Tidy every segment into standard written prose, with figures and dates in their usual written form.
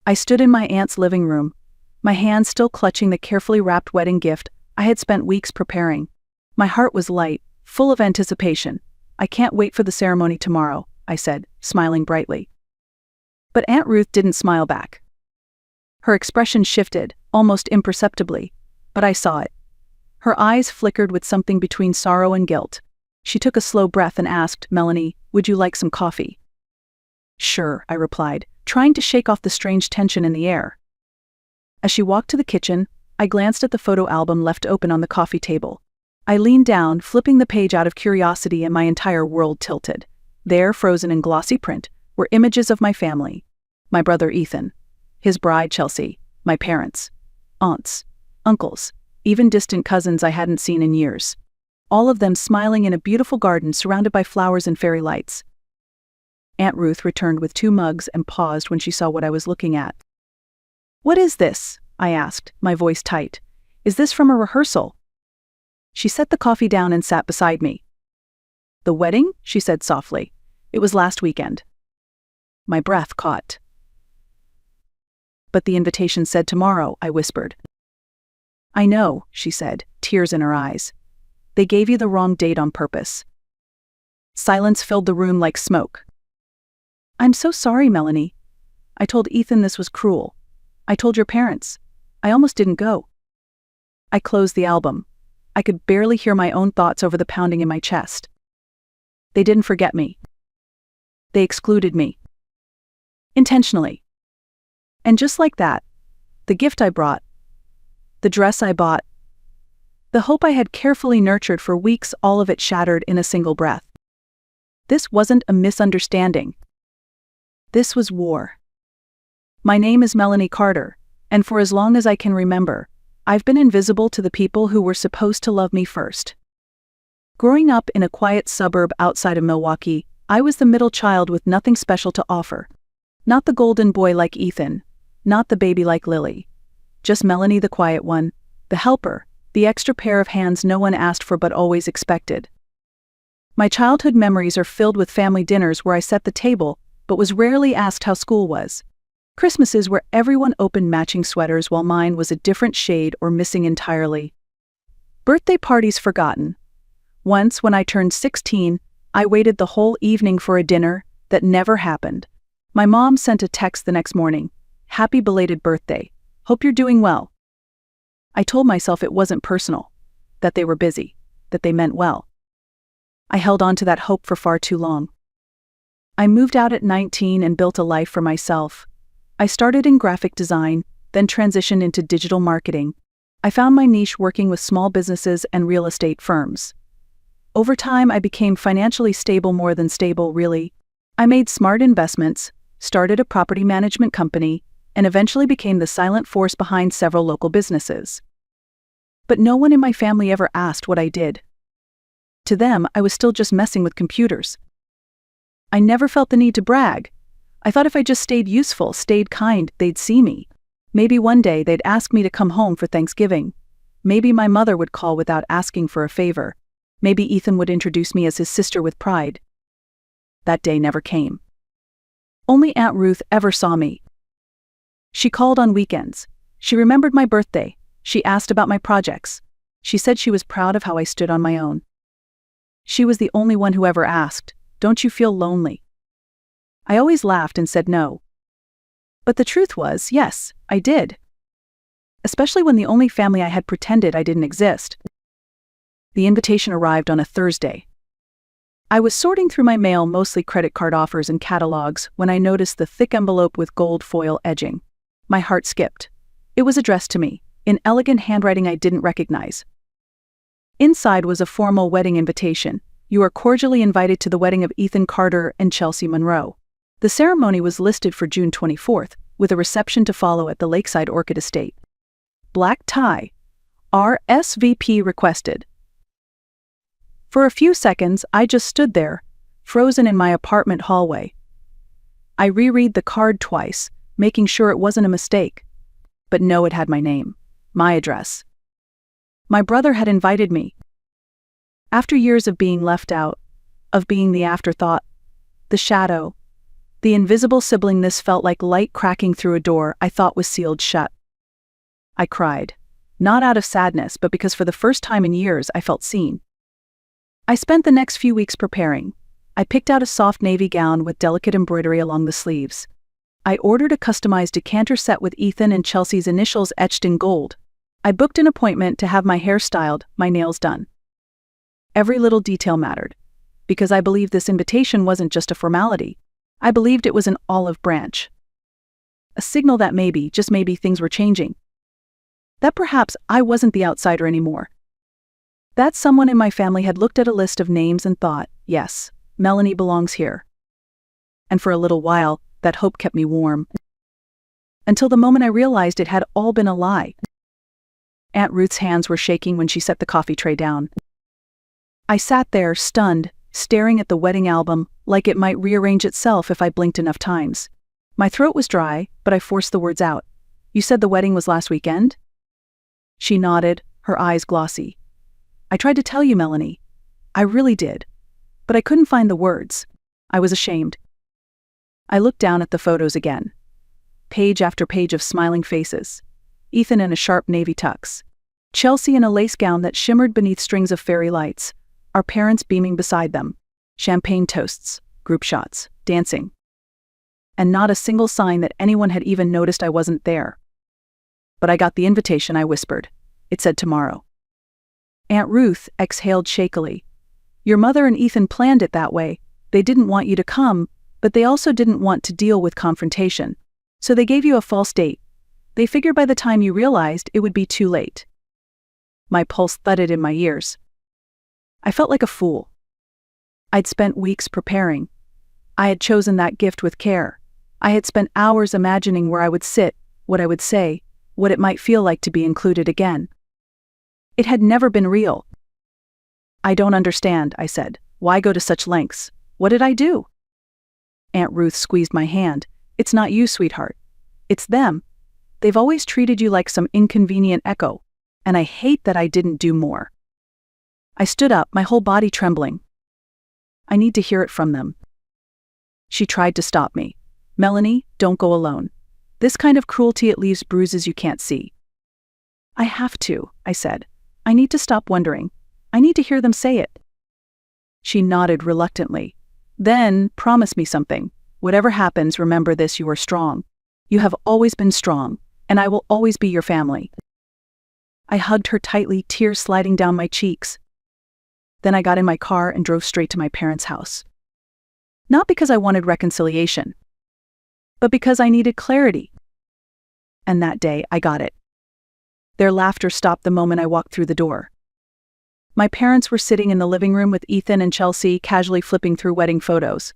I stood in my aunt's living room, my hands still clutching the carefully wrapped wedding gift I had spent weeks preparing. My heart was light, full of anticipation. "I can't wait for the ceremony tomorrow," I said, smiling brightly. But Aunt Ruth didn't smile back. Her expression shifted, almost imperceptibly, but I saw it. Her eyes flickered with something between sorrow and guilt. She took a slow breath and asked, "Melanie, would you like some coffee?" "Sure," I replied, trying to shake off the strange tension in the air. As she walked to the kitchen, I glanced at the photo album left open on the coffee table. I leaned down, flipping the page out of curiosity, and my entire world tilted. There, frozen in glossy print, were images of my family. My brother Ethan, his bride Chelsea, my parents, aunts, uncles, even distant cousins I hadn't seen in years. All of them smiling in a beautiful garden surrounded by flowers and fairy lights. Aunt Ruth returned with 2 mugs and paused when she saw what I was looking at. "What is this?" I asked, my voice tight. "Is this from a rehearsal?" She set the coffee down and sat beside me. "The wedding?" she said softly. "It was last weekend." My breath caught. "But the invitation said tomorrow," I whispered. "I know," she said, tears in her eyes. "They gave you the wrong date on purpose." Silence filled the room like smoke. "I'm so sorry, Melanie. I told Ethan this was cruel. I told your parents. I almost didn't go." I closed the album. I could barely hear my own thoughts over the pounding in my chest. They didn't forget me. They excluded me. Intentionally. And just like that, the gift I brought, the dress I bought, the hope I had carefully nurtured for weeks, all of it shattered in a single breath. This wasn't a misunderstanding. This was war. My name is Melanie Carter, and for as long as I can remember, I've been invisible to the people who were supposed to love me first. Growing up in a quiet suburb outside of Milwaukee, I was the middle child with nothing special to offer. Not the golden boy like Ethan, not the baby like Lily. Just Melanie, the quiet one, the helper, the extra pair of hands no one asked for but always expected. My childhood memories are filled with family dinners where I set the table but was rarely asked how school was. Christmases where everyone opened matching sweaters while mine was a different shade or missing entirely. Birthday parties forgotten. Once, when I turned 16, I waited the whole evening for a dinner that never happened. My mom sent a text the next morning. "Happy belated birthday. Hope you're doing well." I told myself it wasn't personal, that they were busy, that they meant well. I held on to that hope for far too long. I moved out at 19 and built a life for myself. I started in graphic design, then transitioned into digital marketing. I found my niche working with small businesses and real estate firms. Over time, I became financially stable, more than stable, really. I made smart investments, started a property management company, and eventually became the silent force behind several local businesses. But no one in my family ever asked what I did. To them, I was still just messing with computers. I never felt the need to brag. I thought if I just stayed useful, stayed kind, they'd see me. Maybe one day they'd ask me to come home for Thanksgiving. Maybe my mother would call without asking for a favor. Maybe Ethan would introduce me as his sister with pride. That day never came. Only Aunt Ruth ever saw me. She called on weekends. She remembered my birthday. She asked about my projects. She said she was proud of how I stood on my own. She was the only one who ever asked, "Don't you feel lonely?" I always laughed and said no. But the truth was, yes, I did. Especially when the only family I had pretended I didn't exist. The invitation arrived on a Thursday. I was sorting through my mail, mostly credit card offers and catalogs, when I noticed the thick envelope with gold foil edging. My heart skipped. It was addressed to me, in elegant handwriting I didn't recognize. Inside was a formal wedding invitation. "You are cordially invited to the wedding of Ethan Carter and Chelsea Monroe." The ceremony was listed for June 24th, with a reception to follow at the Lakeside Orchid Estate. Black tie. RSVP requested. For a few seconds, I just stood there, frozen in my apartment hallway. I reread the card twice, making sure it wasn't a mistake. But no, it had my name, my address. My brother had invited me. After years of being left out, of being the afterthought, the shadow, The invisible siblingness felt like light cracking through a door I thought was sealed shut. I cried. Not out of sadness, but because for the first time in years I felt seen. I spent the next few weeks preparing. I picked out a soft navy gown with delicate embroidery along the sleeves. I ordered a customized decanter set with Ethan and Chelsea's initials etched in gold. I booked an appointment to have my hair styled, my nails done. Every little detail mattered, because I believed this invitation wasn't just a formality. I believed it was an olive branch. A signal that maybe, just maybe, things were changing. That perhaps I wasn't the outsider anymore. That someone in my family had looked at a list of names and thought, yes, Melanie belongs here. And for a little while, that hope kept me warm. Until the moment I realized it had all been a lie. Aunt Ruth's hands were shaking when she set the coffee tray down. I sat there, stunned, staring at the wedding album, like it might rearrange itself if I blinked enough times. My throat was dry, but I forced the words out. You said the wedding was last weekend? She nodded, her eyes glossy. I tried to tell you, Melanie. I really did. But I couldn't find the words. I was ashamed. I looked down at the photos again. Page after page of smiling faces. Ethan in a sharp navy tux. Chelsea in a lace gown that shimmered beneath strings of fairy lights. Our parents beaming beside them. Champagne toasts, group shots, dancing. And not a single sign that anyone had even noticed I wasn't there. But I got the invitation, I whispered. It said tomorrow. Aunt Ruth exhaled shakily. Your mother and Ethan planned it that way. They didn't want you to come, but they also didn't want to deal with confrontation. So they gave you a false date. They figured by the time you realized it would be too late. My pulse thudded in my ears. I felt like a fool. I'd spent weeks preparing. I had chosen that gift with care. I had spent hours imagining where I would sit, what I would say, what it might feel like to be included again. It had never been real. I don't understand, I said. Why go to such lengths? What did I do? Aunt Ruth squeezed my hand. It's not you, sweetheart. It's them. They've always treated you like some inconvenient echo, and I hate that I didn't do more. I stood up, my whole body trembling. I need to hear it from them. She tried to stop me. Melanie, don't go alone. This kind of cruelty, it leaves bruises you can't see. I have to, I said. I need to stop wondering. I need to hear them say it. She nodded reluctantly. Then, promise me something. Whatever happens, remember this, you are strong. You have always been strong, and I will always be your family. I hugged her tightly, tears sliding down my cheeks. Then I got in my car and drove straight to my parents' house. Not because I wanted reconciliation, but because I needed clarity. And that day, I got it. Their laughter stopped the moment I walked through the door. My parents were sitting in the living room with Ethan and Chelsea casually flipping through wedding photos.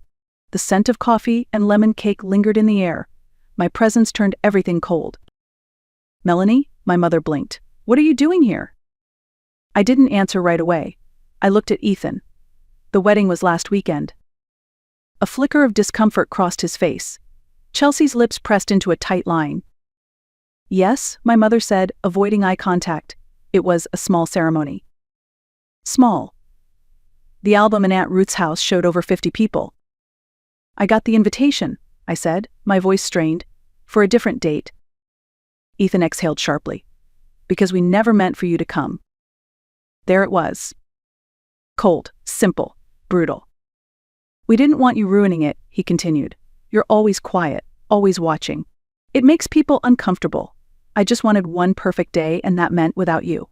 The scent of coffee and lemon cake lingered in the air. My presence turned everything cold. Melanie, my mother blinked. What are you doing here? I didn't answer right away. I looked at Ethan. The wedding was last weekend. A flicker of discomfort crossed his face. Chelsea's lips pressed into a tight line. Yes, my mother said, avoiding eye contact. It was a small ceremony. Small. The album in Aunt Ruth's house showed over 50 people. I got the invitation, I said, my voice strained, for a different date. Ethan exhaled sharply. Because we never meant for you to come. There it was. Cold, simple, brutal. We didn't want you ruining it, he continued. You're always quiet, always watching. It makes people uncomfortable. I just wanted one perfect day, and that meant without you.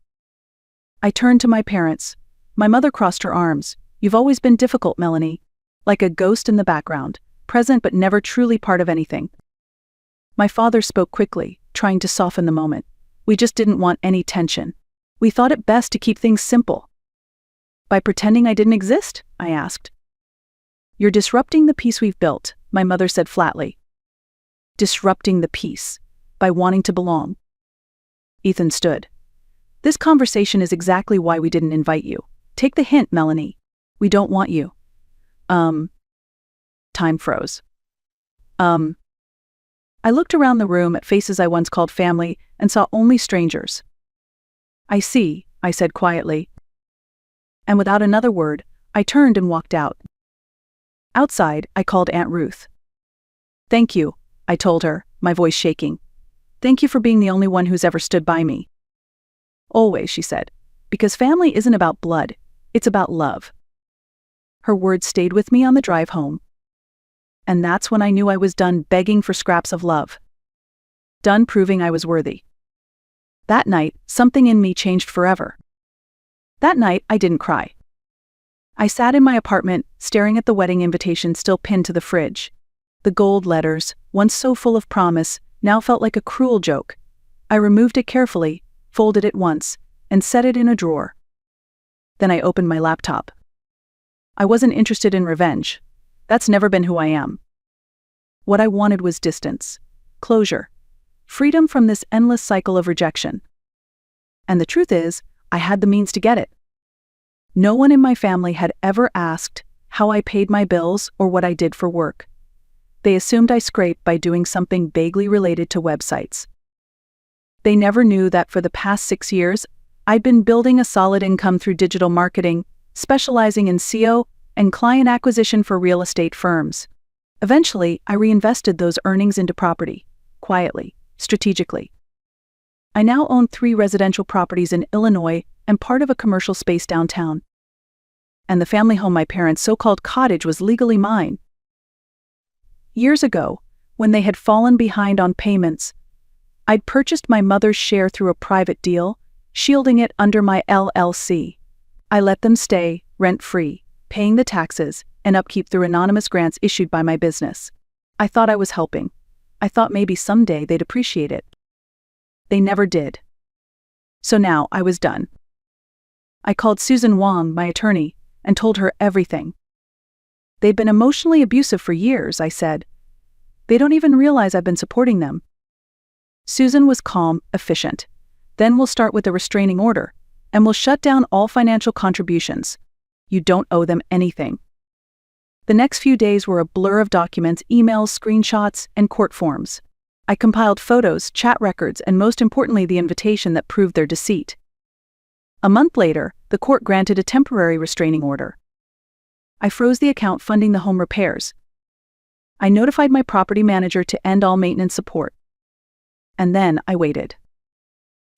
I turned to my parents. My mother crossed her arms. You've always been difficult, Melanie. Like a ghost in the background, present but never truly part of anything. My father spoke quickly, trying to soften the moment. We just didn't want any tension. We thought it best to keep things simple. By pretending I didn't exist? I asked. You're disrupting the peace we've built, my mother said flatly. Disrupting the peace, by wanting to belong. Ethan stood. This conversation is exactly why we didn't invite you. Take the hint, Melanie. We don't want you. Time froze. I looked around the room at faces I once called family and saw only strangers. I see, I said quietly. And without another word, I turned and walked out. Outside, I called Aunt Ruth. Thank you, I told her, my voice shaking. Thank you for being the only one who's ever stood by me. Always, she said, because family isn't about blood, it's about love. Her words stayed with me on the drive home. And that's when I knew I was done begging for scraps of love. Done proving I was worthy. That night, something in me changed forever. That night, I didn't cry. I sat in my apartment, staring at the wedding invitation still pinned to the fridge. The gold letters, once so full of promise, now felt like a cruel joke. I removed it carefully, folded it once, and set it in a drawer. Then I opened my laptop. I wasn't interested in revenge. That's never been who I am. What I wanted was distance, closure, freedom from this endless cycle of rejection. And the truth is, I had the means to get it. No one in my family had ever asked how I paid my bills or what I did for work. They assumed I scraped by doing something vaguely related to websites. They never knew that for the past 6 years, I'd been building a solid income through digital marketing, specializing in SEO and client acquisition for real estate firms. Eventually, I reinvested those earnings into property, quietly, strategically. I now own 3 residential properties in Illinois and part of a commercial space downtown. And the family home, my parents' so-called cottage, was legally mine. Years ago, when they had fallen behind on payments, I'd purchased my mother's share through a private deal, shielding it under my LLC. I let them stay, rent-free, paying the taxes and upkeep through anonymous grants issued by my business. I thought I was helping. I thought maybe someday they'd appreciate it. They never did. So now I was done. I called Susan Wong, my attorney, and told her everything. They've been emotionally abusive for years, I said. They don't even realize I've been supporting them. Susan was calm, efficient. Then we'll start with a restraining order, and we'll shut down all financial contributions. You don't owe them anything. The next few days were a blur of documents, emails, screenshots, and court forms. I compiled photos, chat records, and most importantly, the invitation that proved their deceit. A month later, the court granted a temporary restraining order. I froze the account funding the home repairs. I notified my property manager to end all maintenance support. And then I waited.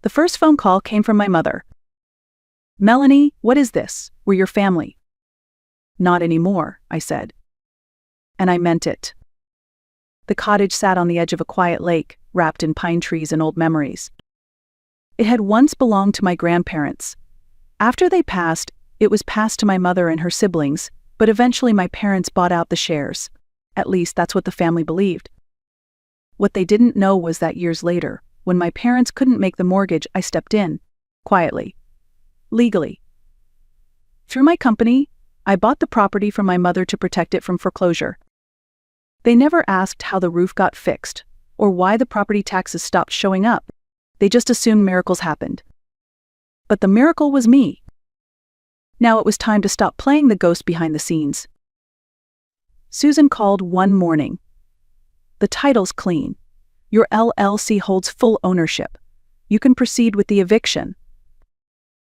The first phone call came from my mother. "Melanie, what is this? We're your family." "Not anymore," I said. And I meant it. The cottage sat on the edge of a quiet lake, wrapped in pine trees and old memories. It had once belonged to my grandparents. After they passed, it was passed to my mother and her siblings, but eventually my parents bought out the shares. At least that's what the family believed. What they didn't know was that years later, when my parents couldn't make the mortgage, I stepped in, quietly, legally. Through my company, I bought the property from my mother to protect it from foreclosure. They never asked how the roof got fixed, or why the property taxes stopped showing up. They just assumed miracles happened. But the miracle was me. Now it was time to stop playing the ghost behind the scenes. Susan called one morning. "The title's clean. Your LLC holds full ownership. You can proceed with the eviction."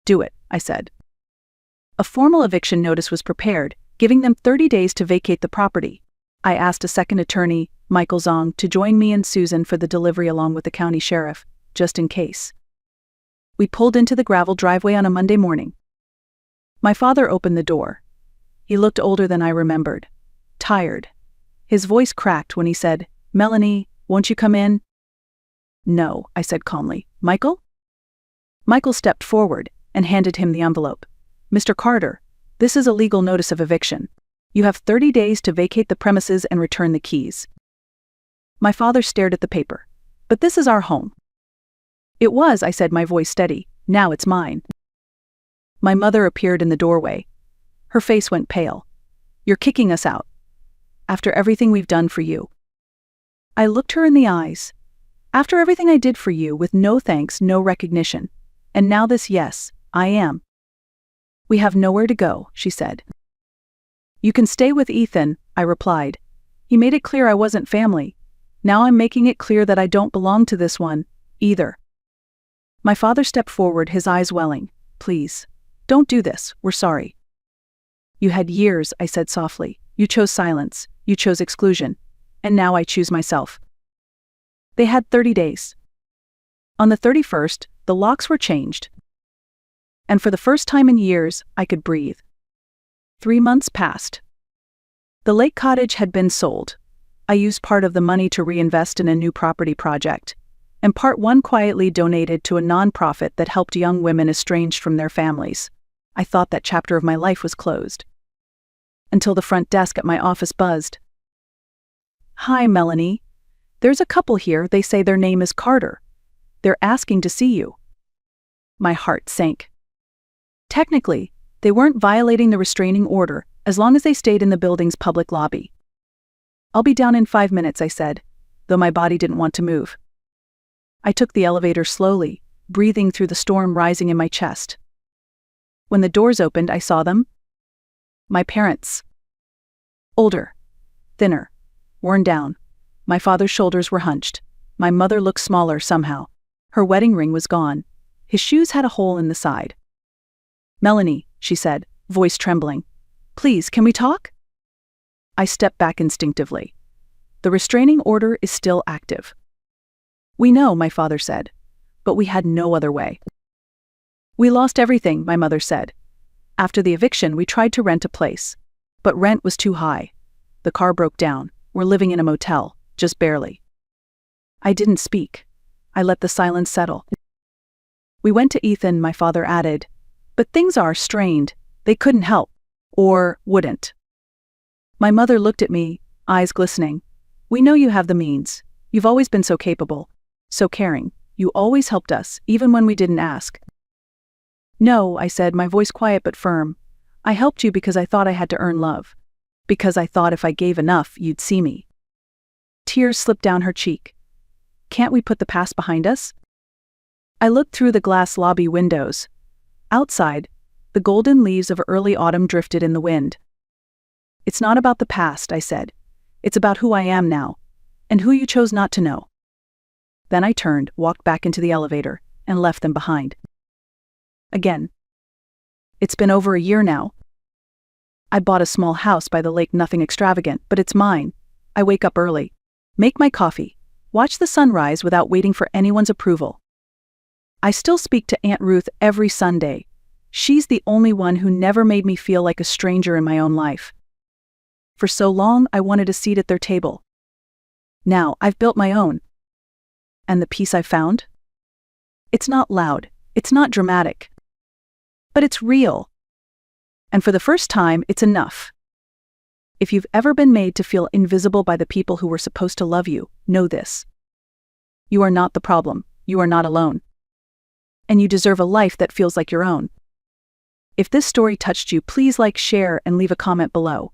"Do it," I said. A formal eviction notice was prepared, giving them 30 days to vacate the property. I asked a second attorney, Michael Zong, to join me and Susan for the delivery along with the county sheriff, just in case. We pulled into the gravel driveway on a Monday morning. My father opened the door. He looked older than I remembered. Tired. His voice cracked when he said, "Melanie, won't you come in?" "No," I said calmly. "Michael?" Michael stepped forward and handed him the envelope. "Mr. Carter, this is a legal notice of eviction. You have 30 days to vacate the premises and return the keys." My father stared at the paper. "But this is our home." "It was," I said, my voice steady. "Now it's mine." My mother appeared in the doorway. Her face went pale. "You're kicking us out. After everything we've done for you." I looked her in the eyes. "After everything I did for you, with no thanks, no recognition. And now this, yes, I am." "We have nowhere to go," she said. "You can stay with Ethan," I replied. "He made it clear I wasn't family. Now I'm making it clear that I don't belong to this one, either." My father stepped forward, his eyes welling. "Please, don't do this, we're sorry." "You had years," I said softly. "You chose silence, you chose exclusion. and now I choose myself. They had 30 days. On the 31st, the locks were changed. And for the first time in years, I could breathe. 3 months passed. The lake cottage had been sold. I used part of the money to reinvest in a new property project, and part one quietly donated to a nonprofit that helped young women estranged from their families. I thought that chapter of my life was closed. Until the front desk at my office buzzed. "Hi, Melanie. There's a couple here. They say their name is Carter. They're asking to see you." My heart sank. Technically, they weren't violating the restraining order as long as they stayed in the building's public lobby. "I'll be down in 5 minutes," I said, though my body didn't want to move. I took the elevator slowly, breathing through the storm rising in my chest. When the doors opened, I saw them. My parents. Older, thinner, worn down. My father's shoulders were hunched. My mother looked smaller somehow. Her wedding ring was gone. His shoes had a hole in the side. "Melanie," she said, voice trembling. "Please, can we talk?" I stepped back instinctively. "The restraining order is still active." "We know," my father said, "but we had no other way." "We lost everything," my mother said. "After the eviction, we tried to rent a place. But rent was too high. The car broke down. We're living in a motel, just barely." I didn't speak. I let the silence settle. "We went to Ethan," my father added. "But things are strained. They couldn't help. Or wouldn't." My mother looked at me, eyes glistening. "We know you have the means. You've always been so capable, so caring. You always helped us, even when we didn't ask." "No," I said, my voice quiet but firm. "I helped you because I thought I had to earn love. Because I thought if I gave enough, you'd see me." Tears slipped down her cheek. "Can't we put the past behind us?" I looked through the glass lobby windows. Outside, the golden leaves of early autumn drifted in the wind. "It's not about the past," I said. "It's about who I am now, and who you chose not to know." Then I turned, walked back into the elevator, and left them behind. Again. It's been over a year now. I bought a small house by the lake, nothing extravagant, but it's mine. I wake up early, make my coffee, watch the sunrise without waiting for anyone's approval. I still speak to Aunt Ruth every Sunday. She's the only one who never made me feel like a stranger in my own life. For so long, I wanted a seat at their table. Now, I've built my own. And the peace I've found? It's not loud, it's not dramatic. But it's real. And for the first time, it's enough. If you've ever been made to feel invisible by the people who were supposed to love you, know this. You are not the problem, you are not alone. And you deserve a life that feels like your own. If this story touched you, please like, share, and leave a comment below.